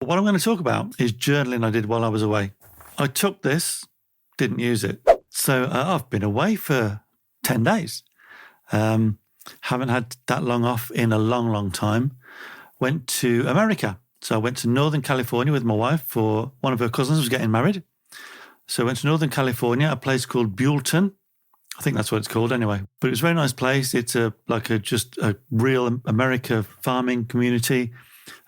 What I'm going to talk about is journaling I did while I was away. I took this, didn't use it. So I've been away for 10 days. Haven't had that long off in a long, long time. Went to America. So I went to Northern California with my wife for one of her cousins was getting married. So I went to Northern California, a place called Buellton. I think that's what it's called anyway. But it was a very nice place. It's just a real America farming community.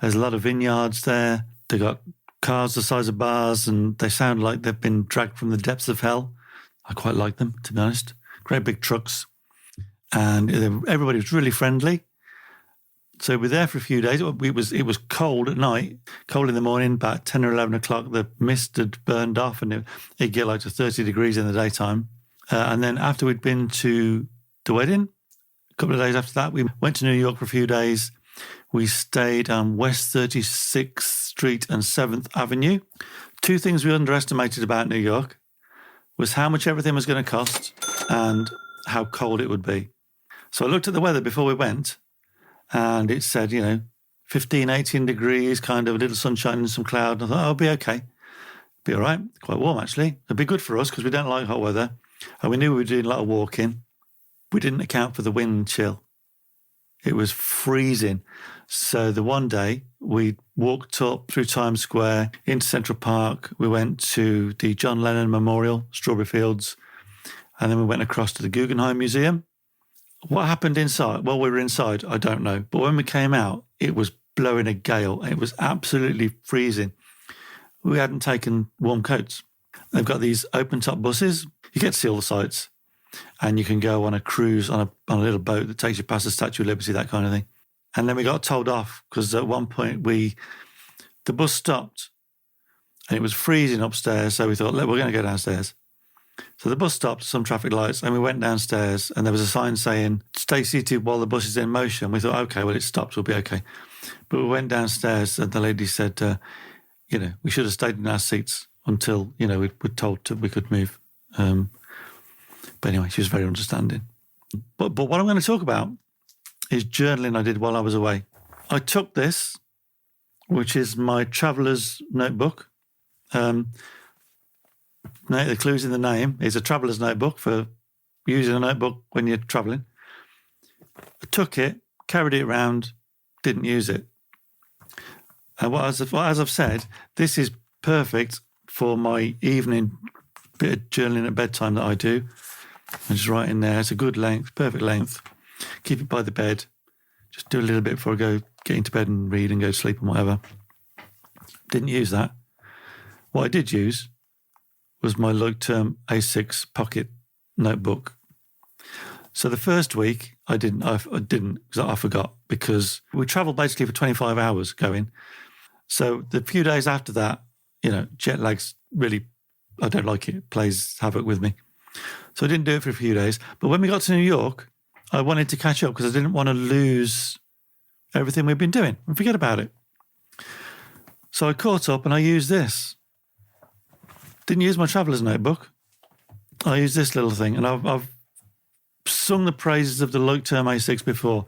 There's a lot of vineyards there. They got cars the size of bars and they sound like they've been dragged from the depths of hell. I quite like them, to be honest. Great big trucks. And everybody was really friendly. So we were there for a few days. It was cold at night, cold in the morning, about 10 or 11 o'clock. The mist had burned off and it'd get like to 30 degrees in the daytime. And then after we'd been to the wedding, a couple of days after that, we went to New York for a few days. We stayed on West 36th Street and 7th Avenue. Two things we underestimated about New York was how much everything was going to cost and how cold it would be. So I looked at the weather before we went and it said, 15, 18 degrees, kind of a little sunshine and some cloud. And I thought, I'll be okay. Be all right. Quite warm, actually. It'd be good for us because we don't like hot weather. And we knew we were doing a lot of walking. We didn't account for the wind chill. It was freezing. So the one day we walked up through Times Square into Central Park. We went to the John Lennon Memorial, Strawberry Fields, and then we went across to the Guggenheim Museum. What happened inside? Well, we were inside, I don't know. But when we came out, it was blowing a gale. It was absolutely freezing. We hadn't taken warm coats. They've got these open-top buses. You get to see all the sights. And you can go on a cruise on a little boat that takes you past the Statue of Liberty, that kind of thing. And then we got told off because at one point the bus stopped and it was freezing upstairs. So we thought, we're going to go downstairs. So the bus stopped, some traffic lights, and we went downstairs and there was a sign saying, stay seated while the bus is in motion. We thought, okay, well, it stopped, we'll be okay. But we went downstairs and the lady said, we should have stayed in our seats until, we were told we could move. But anyway, she was very understanding. But what I'm going to talk about is journaling I did while I was away. I took this, which is my traveller's notebook. The clue's in the name. It's a traveller's notebook for using a notebook when you're travelling. I took it, carried it around, didn't use it. And as I've said, this is perfect for my evening bit of journaling at bedtime that I do. I just write in there. It's a good length, perfect length. Keep it by the bed. Just do a little bit before I get into bed and read and go to sleep and whatever. Didn't use that. What I did use was my Leuchturm A6 pocket notebook. So the first week I didn't because I forgot because we travelled basically for 25 hours going. So the few days after that, jet lag's really, I don't like it. It plays havoc with me. So I didn't do it for a few days. But when we got to New York, I wanted to catch up because I didn't want to lose everything we've been doing and forget about it. So I caught up and I used this. Didn't use my traveller's notebook. I used this little thing. And I've sung the praises of the Leuchturm A6 before.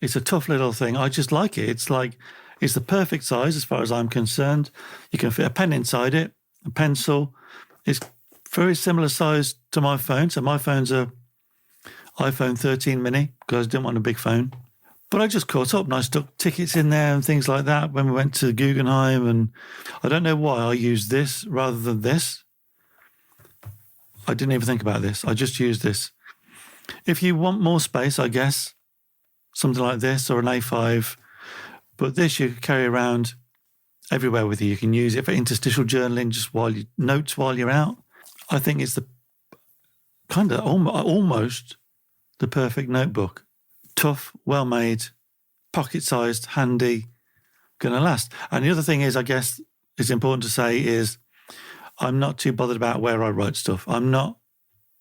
It's a tough little thing. I just like it. It's the perfect size as far as I'm concerned. You can fit a pen inside it, a pencil. It's very similar size to my phone. So my phone's a iPhone 13 mini because I didn't want a big phone. But I just caught up and I stuck tickets in there and things like that when we went to Guggenheim. And I don't know why I used this rather than this. I didn't even think about this. I just used this. If you want more space, I guess, something like this or an A5. But this you can carry around everywhere with you. You can use it for interstitial journaling, just notes while you're out. I think it's the kind of almost the perfect notebook. Tough, well-made, pocket-sized, handy, going to last. And the other thing is, I guess it's important to say is I'm not too bothered about where I write stuff. I'm not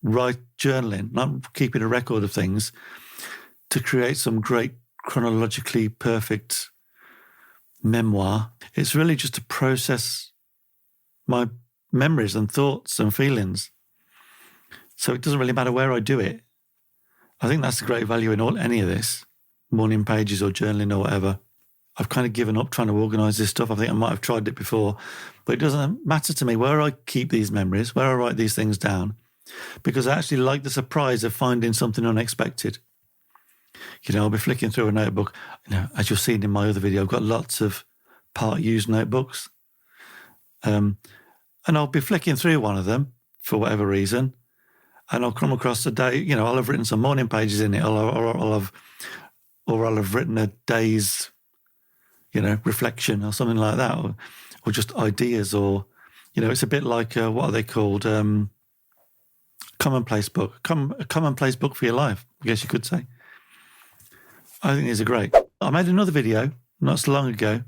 journaling, not keeping a record of things to create some great chronologically perfect memoir. It's really just to process my memories and thoughts and feelings. So it doesn't really matter where I do it. I think that's the great value in any of this, morning pages or journaling or whatever. I've kind of given up trying to organise this stuff. I think I might have tried it before, but it doesn't matter to me where I keep these memories, where I write these things down, because I actually like the surprise of finding something unexpected. I'll be flicking through a notebook. As you've seen in my other video, I've got lots of part-used notebooks. And I'll be flicking through one of them for whatever reason, and I'll come across a day, I'll have written some morning pages in it, or I'll have written a day's, reflection or something like that, or just ideas, or, it's a bit like, what are they called? Commonplace book, a commonplace book for your life, I guess you could say. I think these are great. I made another video not so long ago,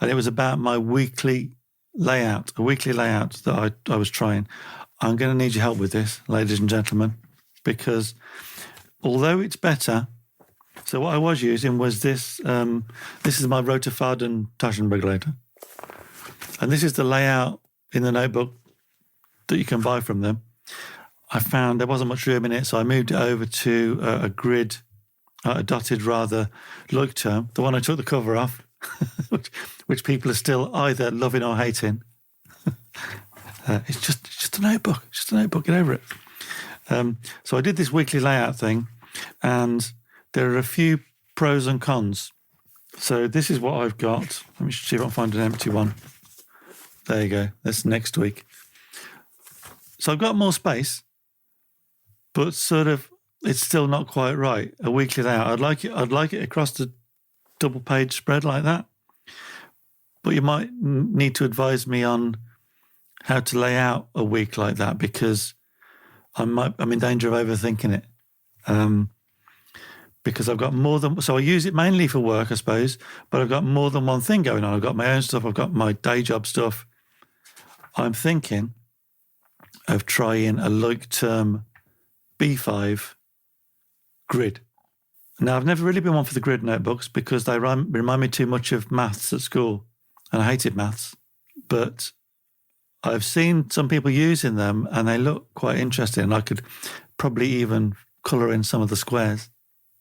and it was about my weekly layout, a weekly layout that I was trying. I'm going to need your help with this, ladies and gentlemen, because although it's better, so what I was using was this. This is my Roterfaden Taschenbegleiter. And this is the layout in the notebook that you can buy from them. I found there wasn't much room in it, so I moved it over to a grid, a dotted rather, Leuchturm, the one I took the cover off, which people are still either loving or hating. It's just a notebook. It's just a notebook. Get over it. So I did this weekly layout thing, and there are a few pros and cons. So this is what I've got. Let me see if I can find an empty one. There you go. That's next week. So I've got more space, but sort of it's still not quite right. A weekly layout. I'd like it across the double page spread like that. But you might need to advise me on how to lay out a week like that, because I'm in danger of overthinking it. Because I've got more than, so I use it mainly for work, I suppose, but I've got more than one thing going on. I've got my own stuff. I've got my day job stuff. I'm thinking of trying a Leuchturm B5 grid. Now, I've never really been one for the grid notebooks because they remind me too much of maths at school, and I hated maths. But I've seen some people using them, and they look quite interesting, and I could probably even colour in some of the squares.